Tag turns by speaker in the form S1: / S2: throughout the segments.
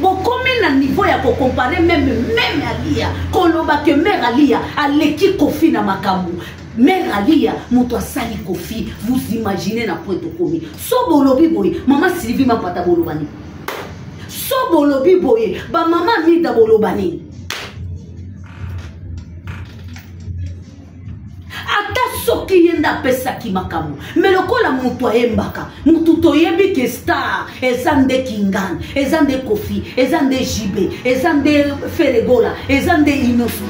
S1: Bon, comme un niveau ya ko comparer même Alia, koloba que mère Alia a l'équipe Kofi na makambu. Mère Alia, moto sali Kofi, vous imaginez na point de komi. So bolobi boy, maman Sylvie ma pata bolobani. So bolobi boy, ba maman mi da bolobani. Ata soki yenda pesa ki makamu. Mais lokola moto ayembaka, moto toyebi ke star, ezande Kingan, ezande Kofi, ezande JB, ezande Feregola, ezande Inosu.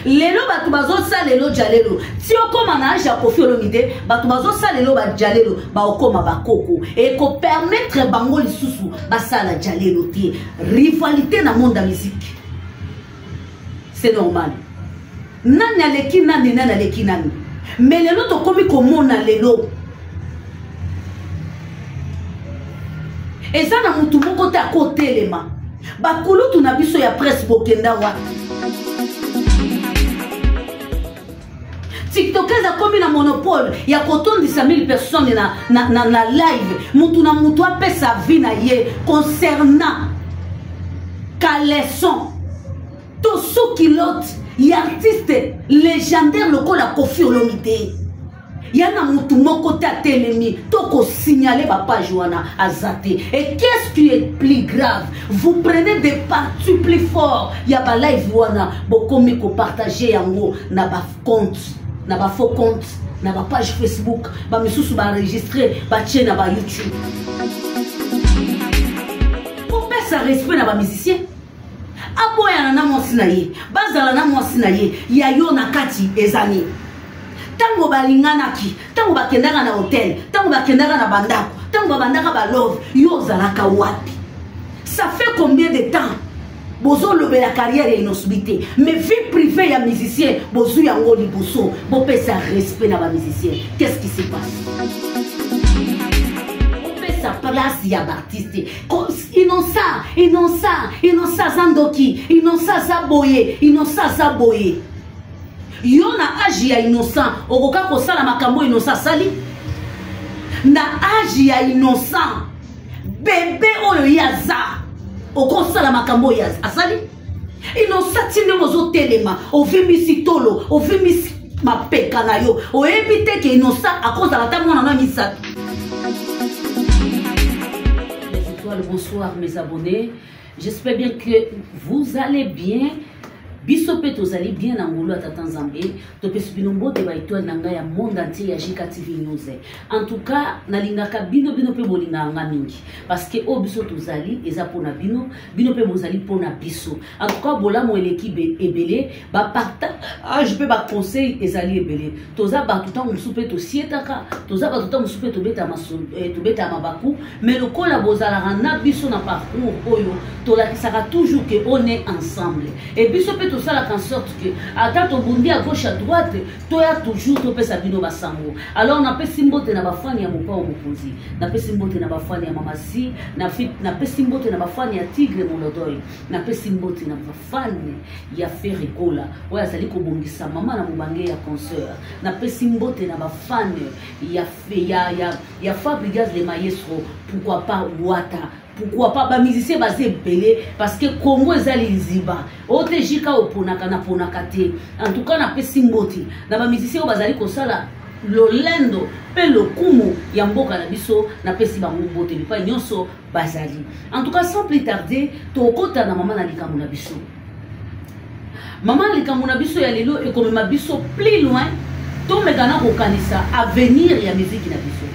S1: Lelo batu bazo sa lelo jalelo. Si okoma na age ya Kofi Olomide, batu bazo sa lelo ba jalelo, ba okoma ba koko. Et ko permettre bango lisusu ba sala jalelo tie. Rivalité na monde de musique. C'est normal. Nani aleki nani nani aleki nani. Mais lelo to komi komona lelo. Eza na mutu moko te akote lema. Ba kulutu na biso ya presse bokenda wa. TikTokers a comme un monopole. Il y a 100 000 personnes na live. Moutou na moutou a fait sa vie na ye concernant Caleçon. Tout ce qui l'autre, il y a artiste légendaire le col a Kofi Olomide. Il y a un moutou mon côté à télémi. Toko signaler papa Joana Azate. Et qu'est-ce qui est plus grave? Vous prenez des parties plus forts. Il y a pas live Joana. Beaucoup mieux que partager en gros na ba compte. Na ba faux compte, na ba page Facebook, ba misusu ba enregistrer, ba chaîne na ba YouTube. Pour faire ça respect na ba musicien. Aboya na mwasi na ye, bazala na mwasi na ye, ya yo na kati ezani. Tango balingana ki, tango bakendaka na hotel, tango bakendaka na bandako, tango bandaka ba love, yo zalaka wapi. Ça fait combien de temps? Bozo lobe la carrière et inosobité. Mais vie privée ya musicien, bozo yango liboso, bo pesa respect na ba musicien. Qu'est-ce qui se passe? On fait sa place ya artiste. Innocent Zandoki, innocent Zaboye, innocent Zaboye. Yona agi ya innocent, okoka ko sala makambo innocent sali. Na agi ya innocent, bébé oyo yaza. Au conseil la makambo ya asali innocent ne mozo telema o vimisi tolo o vimisi mapeka na yo o éviter que innocent à cause de la table on a mis ça. Les étoiles, bonsoir mes abonnés, j'espère bien que vous allez bien. Bisope tozali bien na ngolo atata Nzambe to pesubinombo de ba étoile nanga ya monde entier ya JK TV News. En tout cas nalingaka bino pe bolinga nga mingi parce que o biso tozali eza pona bino pe bozali pona biso. En tout cas bola mo l'équipe ebele ba partage pe ba conseil ezali ebele. Toza ba tout temps musupe to sietaka, toza ba tout temps musupe to beta maso to beta mabaku, mais le collabozala na biso na parcours oyo to la sera toujours que on est ensemble. Et biso pe tout ça en sorte que attends bondi à gauche à droite toi toujours to pesa bino basango. Alors na pe simbote na bafani ya mopa o mopozi, na pe simbote na bafani ya mamasi, na pe simbote na bafani ya tigre molodoy, na pe simbote na bafani ya Feregola oya sali ko bongisa mama na mubange ya concert, na pe simbote na bafani ya Fabrigas le maestro, pourquoi pas Wata. Pourquoi pas ba musicien basé belé parce que Congo ezali ziba OTJK oponaka na ponaka te. En tout cas na pesimboti na ba musicien bazali kosala lolendo pe lokumu ya mboka na biso na pesi bango bote pa nyonso bazali. En tout cas sans plus tarder tokota na mama na likambo na biso. Mama likambo na biso ya lelo e comme ma biso plus loin to mekana ko kanisa avenir ya musique na biso.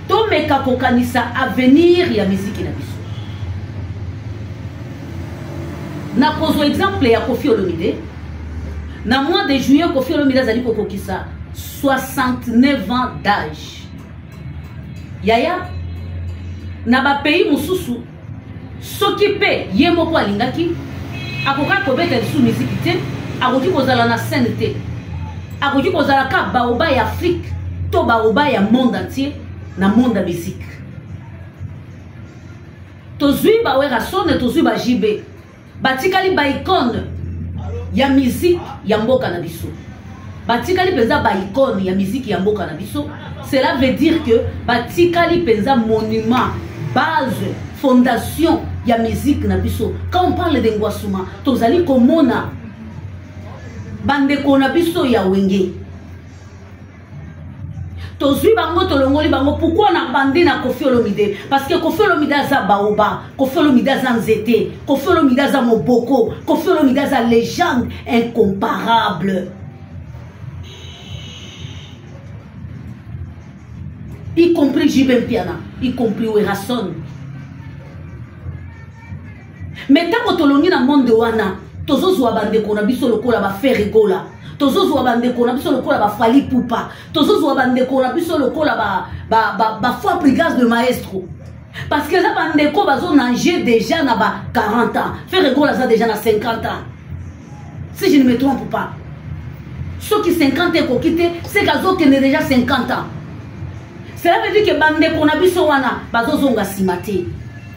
S1: Tomeka kokanisa avenir ya musique na biso. Na pozo exemple ya Kofi Olomide. Na mois de juillet Kofi Olomide azali kokokisa 69 ans d'âge. Yaya na ba pays mususu s'occuper ye moko alingaki akoka kobeta su musique te, akoki kozala na scène te. Akoki kozala ka baoba ya Afrique to baoba ya monde entier. Na monde de musique. Tozui ba wera sonne tozui ba JB. Batikali ba icône ya musique ya mboka na biso. Batikali peza ba icône ya musique ya mboka na biso. Cela veut dire que batikali penza monument, base, fondation ya musique na biso. Quand on parle de Ngwasuma, tozali komona bandeko na biso ya wenge. Tozui bango tolongoli bango. Pourquoi on a bandé na Koffi Olomide? Parce que Koffi Olomide za baoba, Koffi Olomide za nzete, Koffi Olomide za moboko, Koffi Olomide za légende incomparable. Y compris Jibem Piana, y compris Werason. Mais tant que tolongi na monde wana, tozo zwa bandeko na biso lokola ba Ferregola. Tozo zwa bandeko na biso lokola ba Fally Ipupa. Tozo zwa bandeko na biso lokola ba foi brigade de maestro. Parce que ça bandeko bazo nager déjà na ba 40 ans. Ferregola ça déjà na 50 ans. Si je ne me trompe pas. Ceux qui 50 ans kokite, c'est gazo qui est déjà 50 ans. Cela veut dire que bandeko na biso wana bazo zonga simate.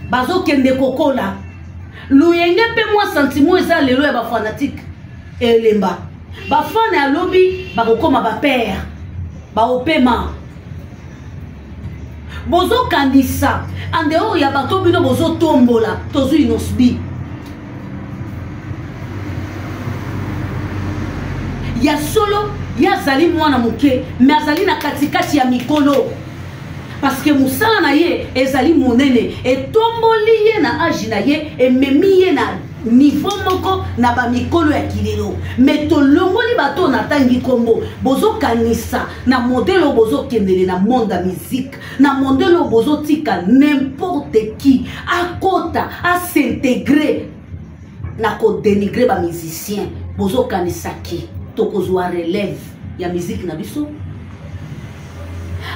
S1: Bazo kende kokola. Luyenge pe moi sentiment eza lelo ya ba fanatique elemba. Ba fan ya lobby ba kokoma ba père. Ba opema. Bozo kandisa en dehors ya bato bino bozo tombola tozu inosbi. Ya solo ya zali mwana muke mais azali na katikati ya mikolo. Parce que musala na ye ezali monene et tomboli ye na age na ye et memi ye na niveau moko na ba mikolo ya kilelo. Mais to longoli bato na tangi kombo bozo kanisa na modelo bozo kendele na monde de musique na modelo bozo tika n'importe qui à kota à s'intégrer na ko dénigrer ba musicien bozo kanisa ki to kozwa relève ya musique na biso.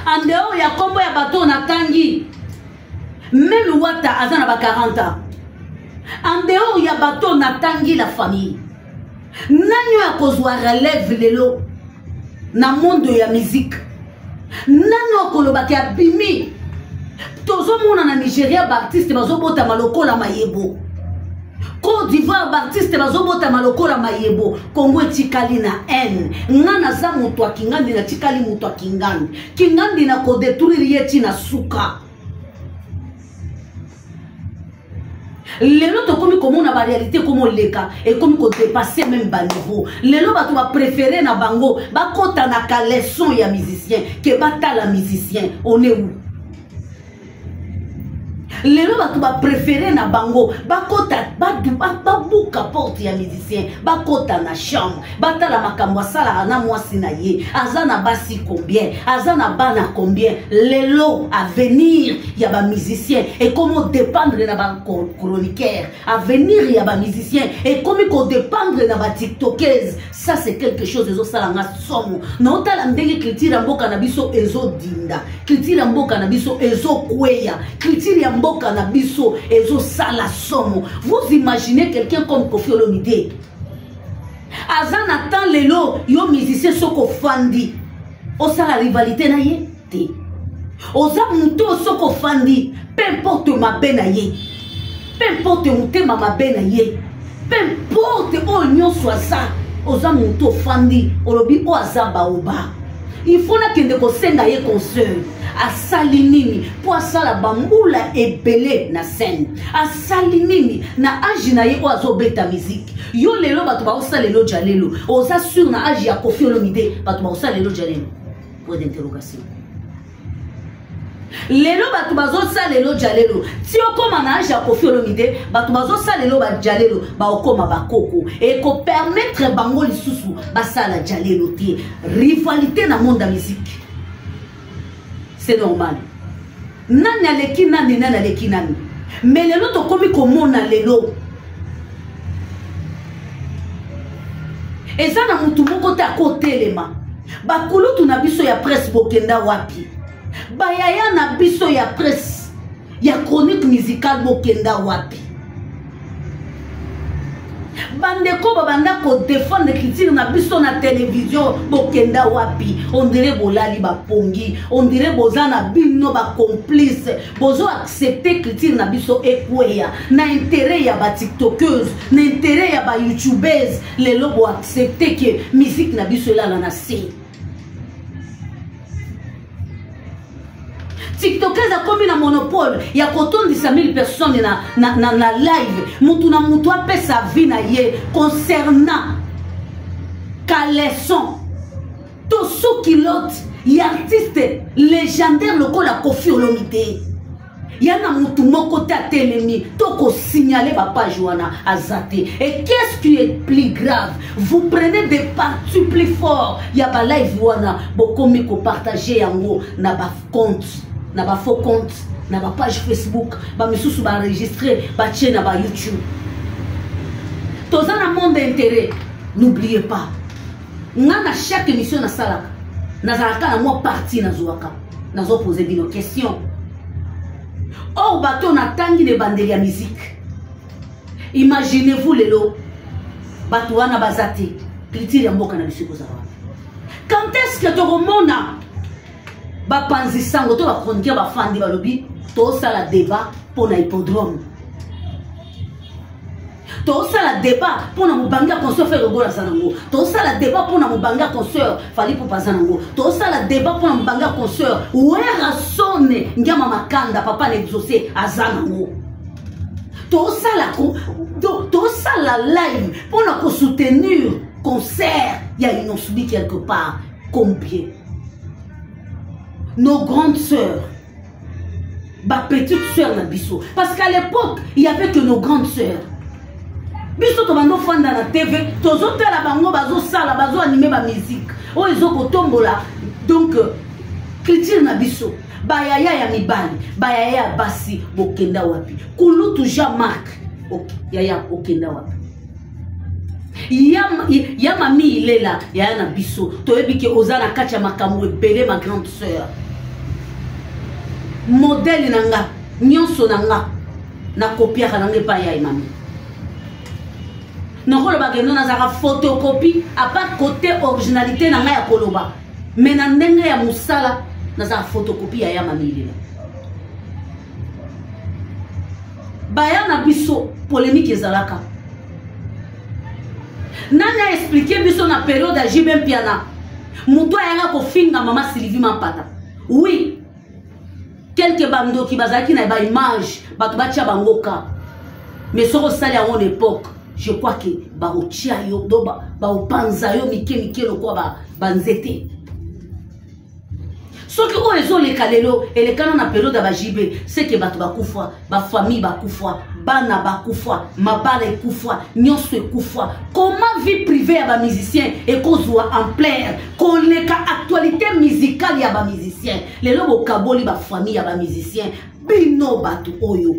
S1: En dehors ya kombo ya bato na tangi même wata azana ba 40 ans. En dehors ya bato na tangi la famille. Nanyo ya kozwa relève lelo na monde ya musique. Nanyo koloba ki abimi. Tozo mona na Nigeria ba artiste bazo bota maloko la mayebo. Côte d'Ivoire baptiste bazobota malokola mayebo. Congo etikali na haine. Ngana za mutu akingandi na tikali mutu akingandi. Kingandi na ko détruire yeti na suka. Lelo to komi komona ba réalité comme leka et comme ko dépasser même ba niveau. Lelo ba to ba préférer na bango ba kota na ka leçon ya musicien que bata la musicien. On est où? Lelo batu ba préféré na bango bakota babuka porte ya musicien bakota na chambre batala makambo sala na mwasi na ye azana basi combien azana bana combien lelo avenir ya ba musicien et comment dépendre na ba chroniqueur avenir ya ba musicien et comment dépendre na ba tiktokers. Ça c'est quelque chose ezo sala nga somo na otala ndenge culture mboka na biso ezo dinda culture mboka na biso ezo kweya culture ya Kanabiso ezo sala somo. Vous imaginez quelqu'un comme Koffi Olomide azana tan lelo yo musicien soko fandi osa la rivalité na ye te oza muto soko fandi peu importe ma bena ye peu importe mutema ma bena ye peu importe o nyonso asa oza muto fandi olobi o azaba oba. Il faut na kende ko senga ye concert asali nini po asala bambula ebele na scène asali nini na age na ye o azobeta musique yo lelo bato ba osala lelo jalelo oza sur na age ya Koffi Olomide bato ba osala lelo jalelo. Point d'interrogation. Lelo bato bazosala lelo jalelo ti okoma na age ya Koffi Olomide bato bazosala lelo ba jalelo ba okoma bakoko et ko permettre bango lisusu basala jalelo ti rivalité na monde de musique. C'est normal. Nani aleki nani nani aleki nani. Mais lelo to komi komona lelo. Eza na mutu moko ta kotelema. Bakulutu na biso ya presse bokenda wapi. Bayaya na biso ya presse ya chronique musicale bokenda wapi. Bandeko babanda ko défendre critique na biso na télévision bokenda wapi. On dirait bolali ba pongi, on dirait bozana bino ba complice, bozo accepter critique na biso ekweya na intérêt ya ba tiktokeuse, na intérêt ya ba youtubeuse, les lobo accepter que musique na biso la na se. TikTokers a commis un monopole. Il y a 10 000 personnes na live. Moutouna moutoua paie sa vie na ye concernant Caleçon. Tous ceux qui l'autre, il y a artiste légendaire le la Kofi Olomide. Il y a un côté à télémi, toko signaler ma page à Zate. Et qu'est-ce qui est plus grave? Vous prenez des parties plus forts. Il y a pas live wana, beaucoup mieux partager en haut, n'a pas compte, n'a pas faux compte, n'a pas page Facebook, bah me sous ba enregistrer, bah chaîne na ba YouTube. Tous un monde d'intérêt, n'oubliez pas. N'a chaque émission na salaka, na salaka na moi partie na zoaka, na zo poser des questions. Or, bateau n'a tangi de bandeli ya musique. Imaginez-vous les lots. Bateau n'a bazate. Clitiri ya mboka na bisiko za wana. Quand est-ce que tu remona? Ba panzi sango to ba chroniqueur ba fandi ba lobi. To sala débat pour na hippodrome. To sala débat pour na mubanga concert faire gola sanango. To sala débat pour na mubanga concert fali pour passanango. To sala débat pour na mubanga concert wera sonne ngama makanda papa l'exaucé azanango. To sala live pour na soutenir concert il y a une subi quelque part combien nos grandes sœurs ba petite sœur na biso parce qu'à l'époque il y avait que nos grandes sœurs. Biso to bando fanda na TV, tozo tela bango bazo sala, bazo animer ba musique. O ezo kotombola. Donc culture na biso. Bayaya ya mibali, bayaya ya basi bokenda wapi. Kulutu Jean-Marc. OK, yaya okenda wapi. Ya mami ilela ya na biso. Toyebi ke ozana kacha makamwe belé ma grande sœur. Modèle nanga, nyonso nanga. Na copier nanga pa ya mami. Non, on a photocopie à part côté originalité na ya koloba mais na ndenge ya musala na za photocopie ya mamili baya na biso polémique ezalaka nana expliquer biso na période ya JB Piana muto ayanga ko finga mama Sylvie Mampata oui quelques bando qui bazaki na ba image batu batia bangoka mais soko sali à mon époque. Je crois que baotia yo doba baopanza yo mike lokwa banzete. Ce que on ezo le kalelo et le kana na période ba JB c'est que batu bakufa ba famille bakufa bana bakufa mabala ekufa nyonso ekufa. Comment vie privée ya ba musicien et kozwa en plein koleka actualité musicale ya ba musicien lelo bokaboli ba famille ya ba musicien bino batu oyo.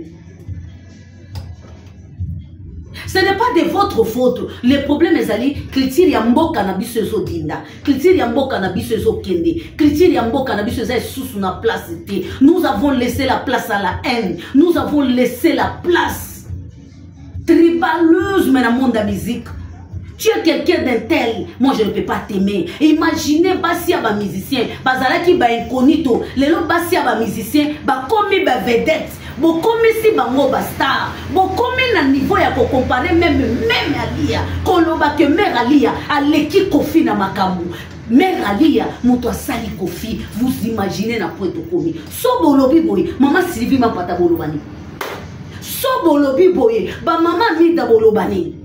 S1: Ce n'est pas de votre faute. Le problème est ali culture ya mboka na biso ezo dinda. Culture ya mboka na biso ezo kende. Culture ya mboka na biso ezo sous na place té. Nous avons laissé la place à la haine. Nous avons laissé la place tribaleuse mais dans le monde de la musique. Tu es quelqu'un d'un tel, moi je ne peux pas t'aimer. Imaginez Bassia ba musicien, bazalaki ba incognito, lelo Bassia ba musicien, ba komi ba vedette. Bokomi si bango ba star, bokomi na niveau ya ko comparer même Alia, koloba que mère Alia aleki Kofi na makambu. Mère Alia muto asali Kofi, vous imaginez na point komi. So bolobi boy, maman Sylvie Mampata bolobani. So bolobi boy, ba maman Mida bolobani.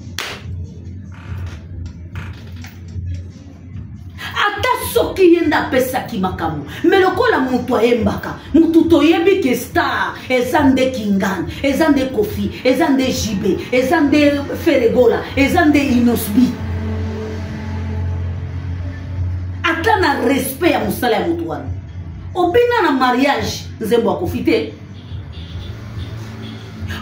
S1: Soki yenda pesa ki makamu mais lokola mutu ayembaka mutu toyebi ke star ezande Kingan ezande Kofi ezande JB ezande Feregola ezande Inosbi atana respect ya musala ya mutu wana obina na mariage nzembo akofite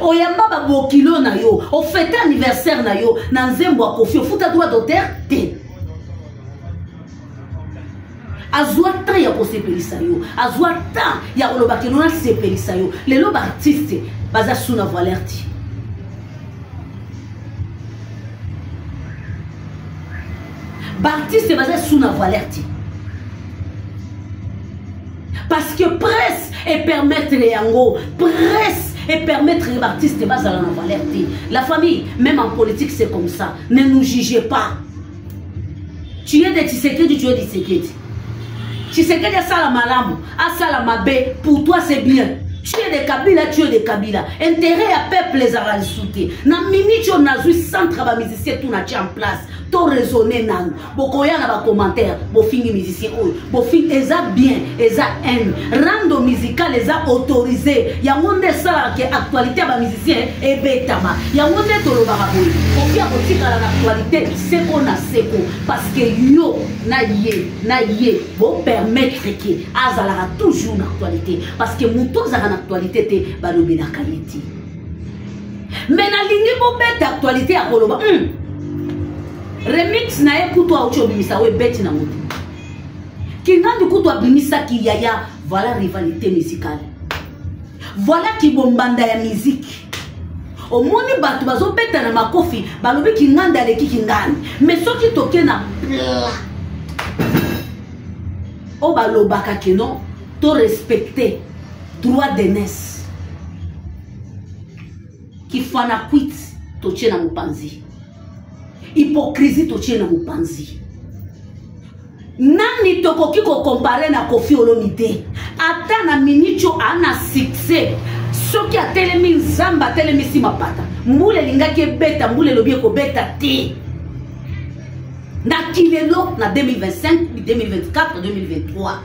S1: oyamba ba bokilo na yo o fête anniversaire na yo na nzembo akofi ofuta droit d'auteur te azwa temps ya kosepelisa yo azwa temps ya koloba ke nona sepelisa yo lelo ba artiste baza suna valerti ba artiste baza suna valerti parce que presse et permettre les yango presse et permettre les artistes bazala na valerti. La famille même en politique c'est comme ça, ne nous jugez pas. Tu es des Tshisekedi, tu es des Tshisekedi. Tshisekedi asala malamu, asala mabe, pour toi c'est bien. Tu es de Kabila, tu es de Kabila. Intérêt à peuple les a souté. Na minute on a vu centre ba musicien tout na en place. To raisonner nan. Bokoya na ba commentaire, bo fingi musicien oy. Bo fingi eza bien, eza haine. Rando musical les a autorisé. Ya monde ça que actualité ba musicien e betama. Ya monde to lo ba boy. Ko fia ko tika la actualité seko na seko parce que yo na ye bo permettre que azala toujours na actualité parce que muto za actualité te balobi na qualité mais na lingi bo bête actualité ya koloba remix na ye kuto aucho bimisa we bête na muti kinga du kuto bimisa ki yaya voilà rivalité musicale voilà ki bombanda ya musique au moni batu bazo beta na makofi balobi kinganda le kingani mais soki toke na o balobaka ke non to respecter droit d'aînesse qui fana quit to tchena mupanzi hypocrisie to tchena mupanzi nani tokoki ko comparer na Kofi Olomide ata na minicho ana succès soki atelemi nzamba atelemi simapata mbule lingaki beta mbule lobi ko beta te na kilelo na 2025 2024 2023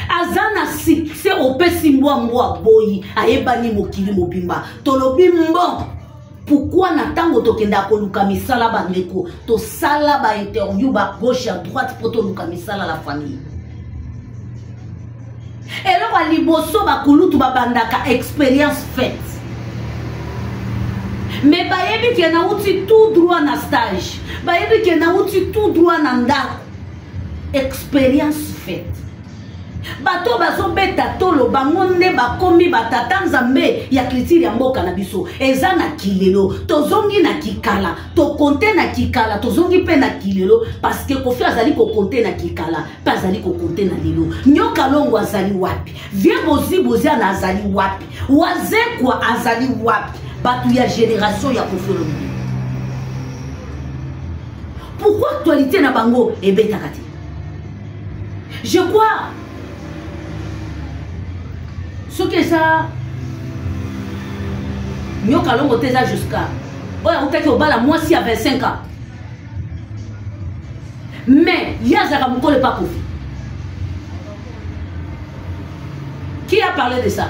S1: azana succès opesi mbwa boyi ayebani mokili mobimba tolobi mbo pourquoi na tango tokenda koluka misala bandeko to sala ba interview ba gauche à droite pour toluka misala la famille elo ba liboso ba kulutu ba bandaka expérience faite mais bayebi ke na uti tout droit na stage bayebi ke na uti tout droit na ndako expérience faite bato bazo beta tolo bangonde bakomi batata nzambe ya culture ya mboka na biso eza na kilelo tozongi na kikala to konte na kikala tozongi pe na kilelo parce que Kofi azali ko konte na kikala pas azali ko konte na lelo nyoka longo azali wapi vie bozi na azali wapi wazekwa azali wapi batu ya génération ya Kofi Olomide pourquoi actualité na bango ebeta kati je crois ce que ça nyoka longo teza jusqu'à oya utaki obala moi si à 25 ans mais yazaka mukole pas Kofi qui a parlé de ça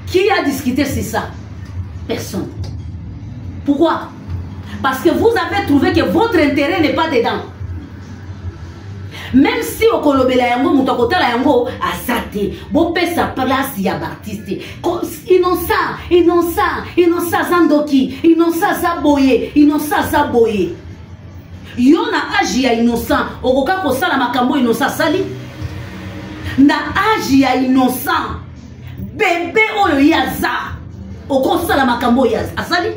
S1: qui a discuté sur ça personne pourquoi parce que vous avez trouvé que votre intérêt n'est pas dedans. Même si au kolobela yango mutakotala yango asate bo pesa place ya artiste innocent zandoki innocent zaboye yo na agi ya innocent okoka kosala makambo innocent sali na agi ya innocent bébé oyo yaza okosala makambo ya asali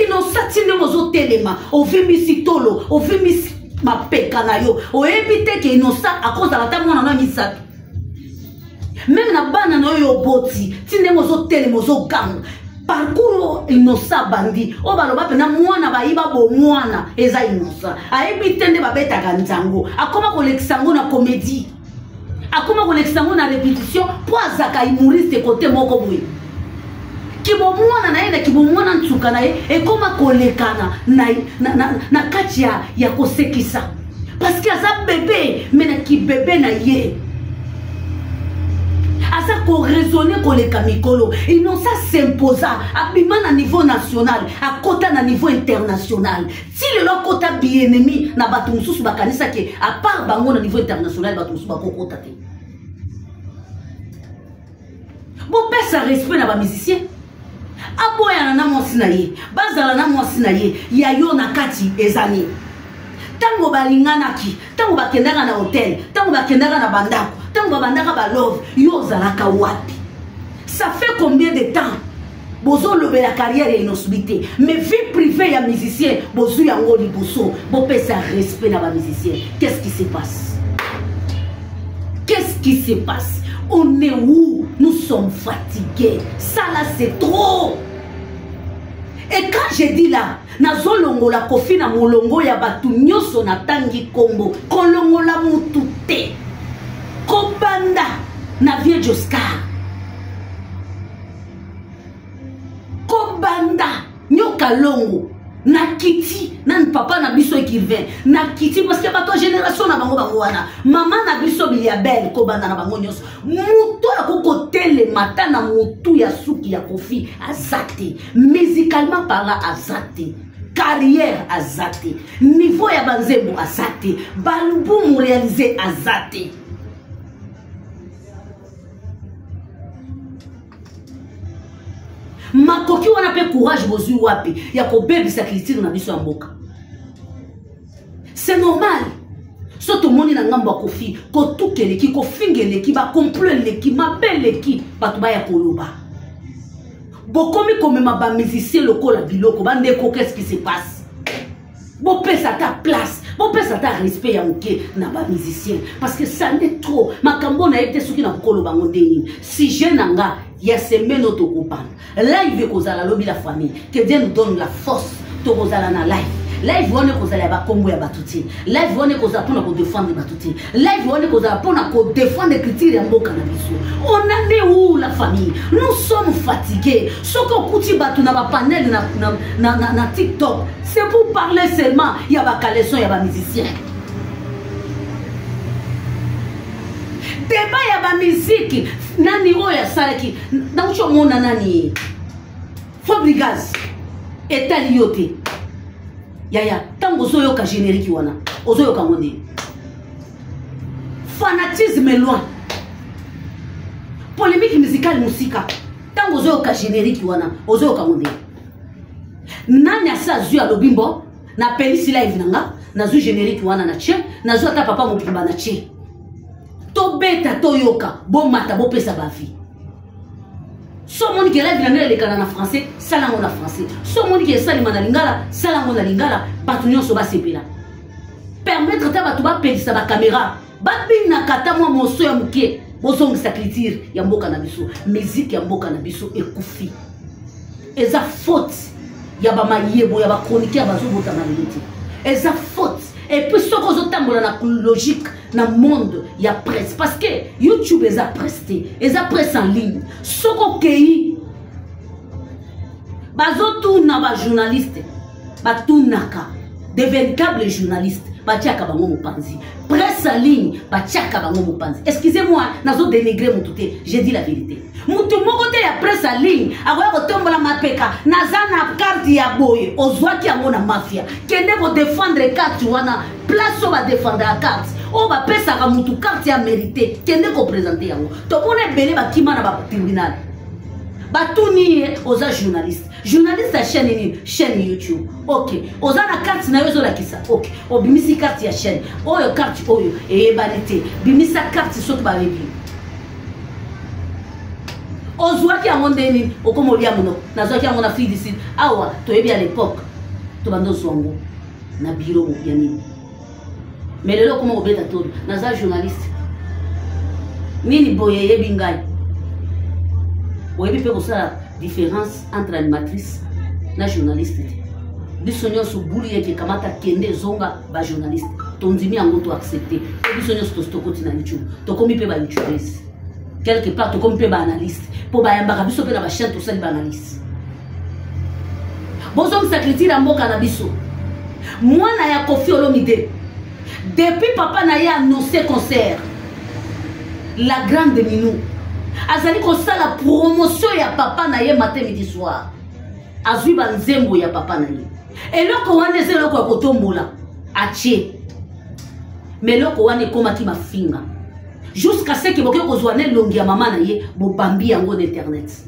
S1: innocent tine mozo telema ovimisi tolo ovimisi mapeka na yo oyebi ke innocent akoza la ta mwana na misato même na bana na yo boti tinde mozo tele mozo gang parcours innocent bandi o baloba pe na mwana bayiba bo mwana eza innocent ayebi tende babeta kanzango akoma koleksango na comédie akoma koleksango na répétition po azaka humoriste côté moko boye kibo mwana na yenda kibo mwana ntsuka na ye ekoma kolekana na kati ya kosekisa parce que aza bébé mais na ki bébé na ye aza ko raisonner koleka mikolo innocent s'imposa abima na niveau national akota na niveau international si le lokota bien ennemi na bato mususu bakanisa ke à part bango na niveau international bato mususu bakokota te bon pesa respect na ba musicien aboya na mwasi na ye bazala na mwasi na ye ya yo na kati ezani tango balinganaki tango bakendaka na hotel tango bakendaka na bandako tango babandaka ba love yo zalaka wapi ça fait combien de temps bozo lobe la carrière ya inosobité mais vie privée ya musicien bozo yango liboso bo pesa respect na ba musicien qu'est-ce qui se passe on est où? Nous sommes fatigués. Ça là c'est trop. Et quand je dis là, nazo longo la Kofi na molongo ya batu nyoso na tangi kombo, kolongo la mutu te kobanda na vie Oscar kobanda nyoka longo na kiti na papa na biso écrivain na kiti parce que bato génération na bango wana maman na biso biliabel kobanda na bango nyonso muto ya kokotele mata na mutu ya suki ya kofi azate musicalement parlant azate carrière azate niveau ya banzembo azate balbum réalisé azate makoki wana pe courage bozui wapi ya kobebisa culture na biso ya mboka. C'est normal soto moni na ngambo kofi ko tukeleki ko fingeleki ba compleleki mabeleki bato ba ya koloba bokomi komema ba musicien lokola biloko bandeko qu'est-ce qui se passe bo pesa ta place bo pesa ta respect ya moke na ba musicien parce que ça n'est trop makambo na ete soki na koloba ngondeni si je nanga il y a ces menottes au coupable. Là, il veut qu'on la lobby la famille. Que Dieu nous donne la force de qu'on a la life. Là, il veut qu'on a la combo ya batouti. Là, il veut qu'on a pour défendre batouti. Là, il veut qu'on a pour défendre les critères en boka na biso. On en est où la famille? Nous sommes fatigués. Ce qu'on couti batou na ba panel na TikTok, c'est pour parler seulement. Il y a ba caleçon, il y a ba musicien. Débat ya ba musique nani oya salaki na ucho mona nani Fabrigaz etaliote yaya tango zoyo ka générique wana ozoyo ka ngoni fanatisme loin polémique musicale musika tango zoyo ka générique wana ozoyo ka ngoni nani asa zu ya lobimbo na pelisi live nanga na zu générique wana na che na zu ata papa mopimba na che to beta to yoka bo mata bo pesa ba vie so moni ke la vie na lekana na français salango na français so moni ke sali na lingala salango na lingala batu nyonso ba sepela permettre ta batu ba pelisa ba caméra ba bina kata mo moso ya muke bozong sa culture ya mboka na biso musique ya mboka na biso ekufi eza faute ya ba mayebo ya ba chroniqueur bazo bota na liti eza faute. Et puis, ce qu'on a la logique dans le monde, il y a presse. Parce que YouTube est presté, ils ont presse en ligne. Ce qu'on a bazotou na ba journaliste, batunaka, des véritables journalistes, batiaka bango mopanzi. Presse en ligne, batiaka bango mopanzi. Excusez-moi, nazo dénigrer mon touté, j'ai dit la vérité. Mutu moko te ya presse en ligne, akoya kotombola mapeka, nazana carte ya boye, ozwaki yango na mafia. Kende ko défendre carte wana, place o ba défendre la carte. O ba pesa ka mutu carte ya mérité, kende ko présenter yango. To pone belé ba kima na ba tribunal. Batuni oza journaliste. Journaliste à chaîne YouTube. Ok. Oza na carte na yozo la kisa. Ok. O bimisi carte ya chaîne. Oyo carte oyo e banité. Bimisa carte soto ba lebi. Ozwaki ya mondeni okomolia mono. Nazwaki ya mona fille d'ici. Awa to yebi à l'époque. To bando zongo na bureau ya nini. Mais lelo comment obeta to naza journaliste. Nini boye yebi ngai. Oyebi pe kosala différence entre animatrice na journaliste. Bisonyo so buli yeke kamata kende zonga ba journaliste. Tondimi yango to accepter. Bisonyo so stokoti na YouTube. To komi pe ba YouTubers. Quelque part to komi pe ba analyste. Po ba yamba biso pe na ba chaîne to sali ba analyste. Bozom sacrifice la mboka na biso. Mwana ya Koffi Olomide. Depuis papa na ya annoncé concert. La grande Minou. Azali ko sala promotion ya papa na ye matin midi soir. Azui banzembo ya papa na ye. Eloko wane zelo ko kotombola. Ache. Mais loko wane koma ki mafinga. Jusqu'à ce que boke kozwane longi ya mama na ye bo bambi yango d'internet.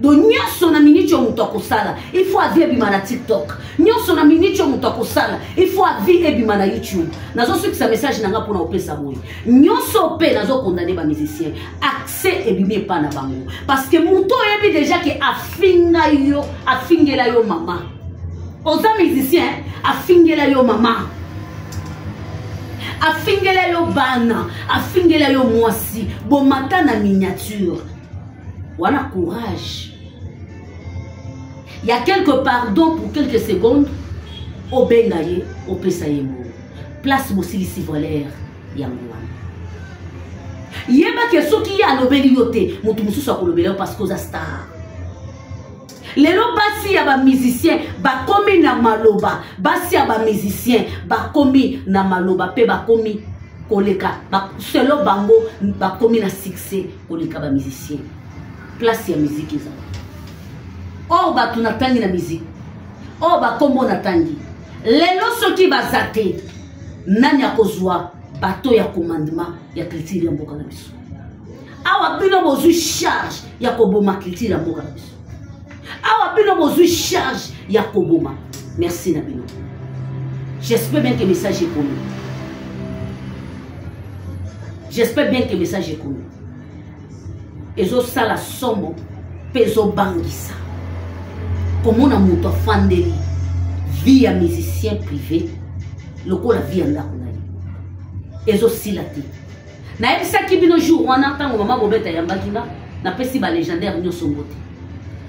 S1: Donc nyoso na minute muto akosala, il faut avi ebima na TikTok. Nyoso na minute muto akosala, il faut avi ebima na YouTube. Nazo sukisa message nanga pona opesa boy. Nyoso pe nazo condamner ba musicien. Accès ebimi pa na bango. Parce que muto ebi déjà que afingela yo mama. Oza musicien afingela yo mama. Afingela yo bana, afingela yo mwasi, bon matin na miniature. Voilà courage. Il y a quelques pardons pour quelques secondes. Au bengaye, au pesaye. Place Mousili Sivolaire. yango wana yeba ke soki ya lobeli yote mutu mususu akolobela parce que oza star lelo basi ya ba musicien bakomi na maloba basi ya ba musicien bakomi na maloba pe bakomi koleka selo bango bakomi na succès koleka ba musicien place ya musique eza o batu natangi na musique o bakombo natangi lelo soki bazate nani akozwa bato ya commandement ya culture ya mboka na biso awa bino bozwi charge ya koboma culture ya mboka na biso awa bino bozwi charge ya koboma merci na bino j'espère bien que le message est connu j'espère bien que le message est connu ezosala somo mpe ezobangisa komona moto afandeli vie ya musicien privé lokola vie ya ndako na ye ezosila te nayebisaki bino jour wana ntango mama bobeta yambaki nga napesi balégendaire nyonso mbote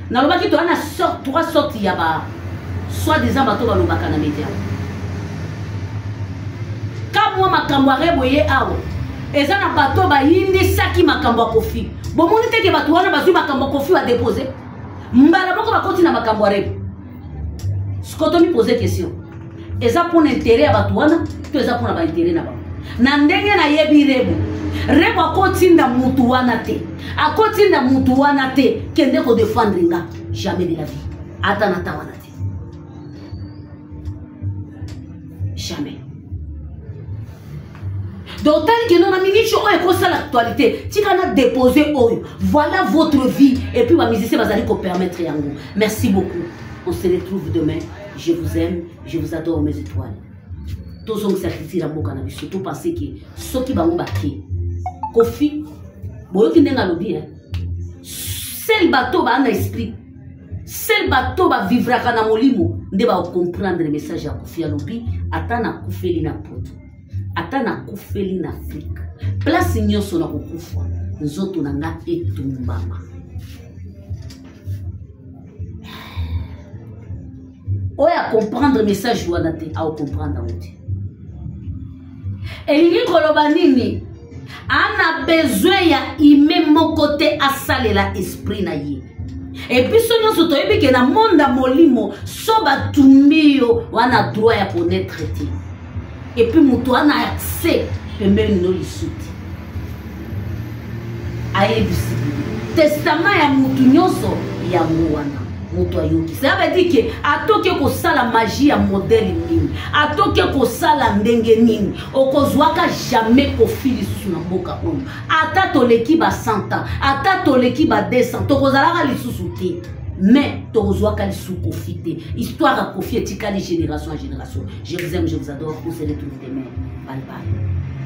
S1: nalobaki toza na trois sortes ya ba soi-disant bato balobaka na media ka mwa makambo areboye awa eza na bato bayindisaki makambo ya kofi bomoni teke bato wana bazwi makambo ya kofi badepose mbala moko bakoti na makambo arebo sikoto mi pose question eza mpona intere ya bato wana to eza mpona baintere na bango na ndenge nayebi rebo akotinda mutu wana te akotinda mutu wana te kende kodefendre nga jamais de la vie ata na ta wana te jamais donc tali que non aminicho oyo ekosala actualité tika na déposer oyo voilà votre vie et puis bamisicien bazali ko permettre yango merci beaucoup on se retrouve demain je vous aime je vous adore mes étoiles tozongisa culture ya mboka na biso to penser que soki bango bake kofi boyoki ndenge alobi sel bato baana esprit sel bato bavivraka na molimo nde bakomprendre message ya kofi alobi ata nakufeli na poto ata nakufeli na afrika place nyonso na kokufa nzoto na nga etumbama oyo akomprendre message wana te aokomprendre yango te elingi koloba nini ana besoin ya ime moko te asalela esprit na ye ebiso nyonso toyebi ke na monde molimo so batumbi yo wana droit ya konaître te epuis moto ana accès pembeni no lisu te ayebisi testament ya motu nyonso yango wana moto ayoki ça veut dire que atoke kosala magie ya modèle nini atoke kosala ndenge nini okozwaka jamais kofi lisusu na mboka oyo ata toleki ba 100 ans ata toleki ba 200 tokozalaka lisusu te mais tokozwaka lisusu kofi te histoire ya kofi etikali génération à génération je vous aime je vous adore on se retrouve demain bye bye